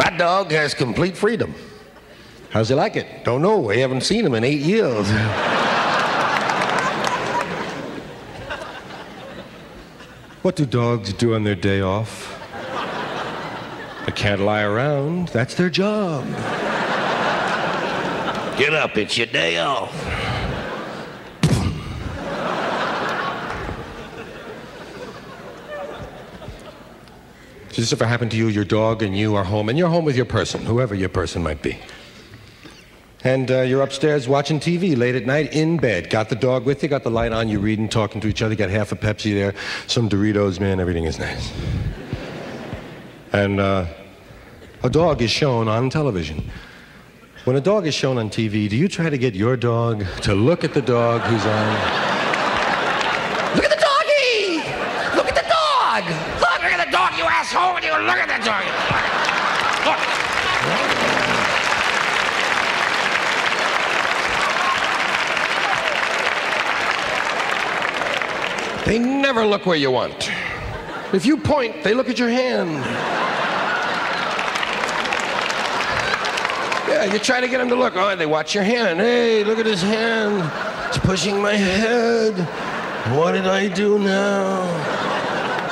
That dog has complete freedom. How's he like it? Don't know. We haven't seen him in 8 years. What do dogs do on their day off? They can't lie around. That's their job. Get up. It's your day off. Does this ever happen to you? Your dog and you are home, and you're home with your person, whoever your person might be. And you're upstairs watching TV late at night in bed. Got the dog with you, got the light on, you're reading, talking to each other, got half a Pepsi there, some Doritos, man, everything is nice. And a dog is shown on television. When a dog is shown on TV, do you try to get your dog to look at the dog who's on? Look at the doggy! Look at the dog! Look at the dog, you asshole! You look at the dog! Look! They never look where you want. If you point, they look at your hand. Yeah, you try to get them to look. Oh, they watch your hand. Hey, look at his hand. It's pushing my head. What did I do now?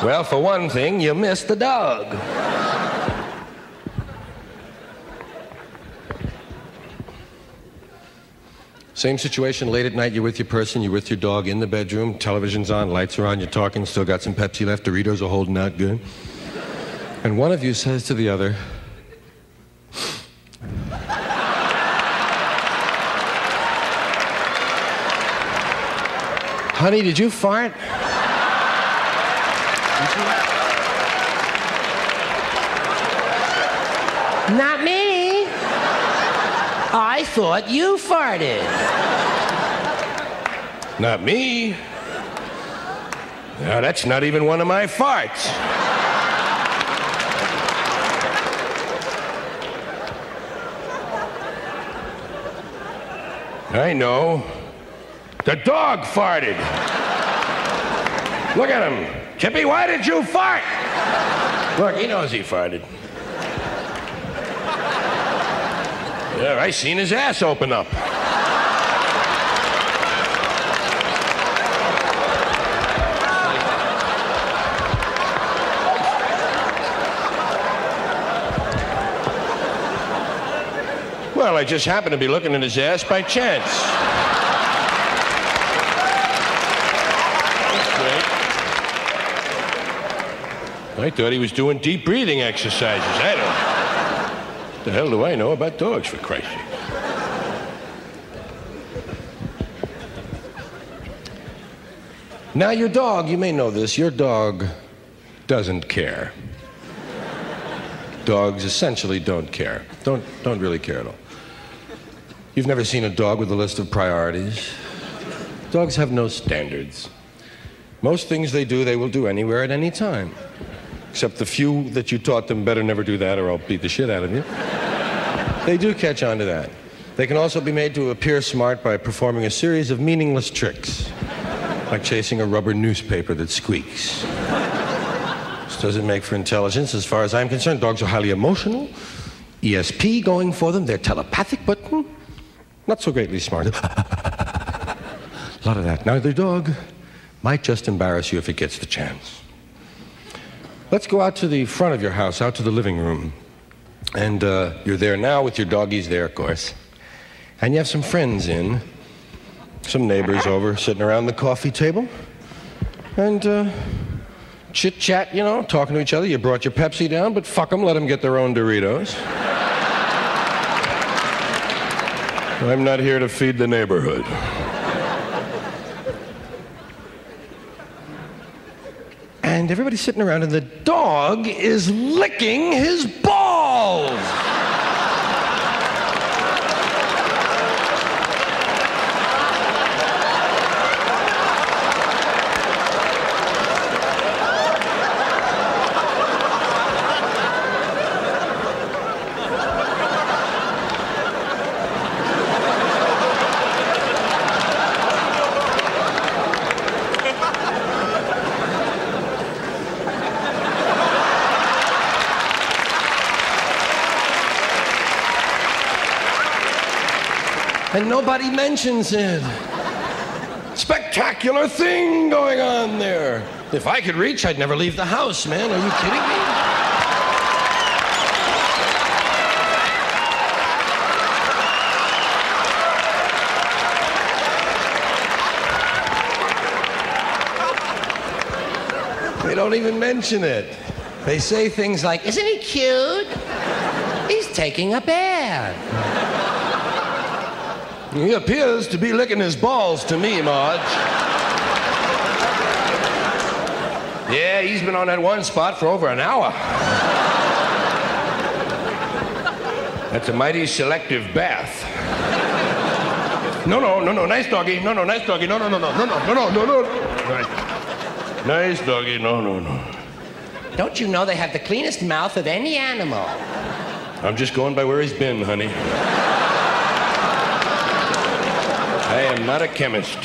Well, for one thing, you missed the dog. Same situation, late at night, you're with your person, you're with your dog in the bedroom, television's on, lights are on, you're talking, still got some Pepsi left, Doritos are holding out good. And one of you says to the other, honey, did you fart? Not me. I thought you farted. Not me. Now, that's not even one of my farts. I know. The dog farted. Look at him. Chippy, why did you fart? Look, he knows he farted. Yeah, I seen his ass open up. Well, I just happened to be looking at his ass by chance. I thought he was doing deep breathing exercises. I don't. The hell do I know about dogs, for Christ's sake? Now, your dog, you may know this, your dog doesn't care. Dogs essentially don't care. Don't really care at all. You've never seen a dog with a list of priorities. Dogs have no standards. Most things they do, they will do anywhere at any time. Except the few that you taught them better never do that or I'll beat the shit out of you. They do catch on to that. They can also be made to appear smart by performing a series of meaningless tricks, like chasing a rubber newspaper that squeaks. This doesn't make for intelligence as far as I'm concerned. Dogs are highly emotional, ESP going for them, they're telepathic, but not so greatly smart. A lot of that. Now, their dog might just embarrass you if it gets the chance. Let's go out to the front of your house, out to the living room. And you're there now with your doggies there, of course. And you have some friends in, some neighbors over, sitting around the coffee table. And chit-chat, you know, talking to each other. You brought your Pepsi down, but fuck them, let them get their own Doritos. I'm not here to feed the neighborhood. And everybody's sitting around, and the dog is licking his balls. nobody mentions it. Spectacular thing going on there. If I could reach, I'd never leave the house, man. Are you kidding me? They don't even mention it. They say things like, isn't he cute? He's taking a bath. He appears to be licking his balls to me, Marge. Yeah, he's been on that one spot for over an hour. That's a mighty selective bath. No, nice doggy. No, nice doggy. No. Nice doggy. No. Don't you know they have the cleanest mouth of any animal? I'm just going by where he's been, honey. I am not a chemist.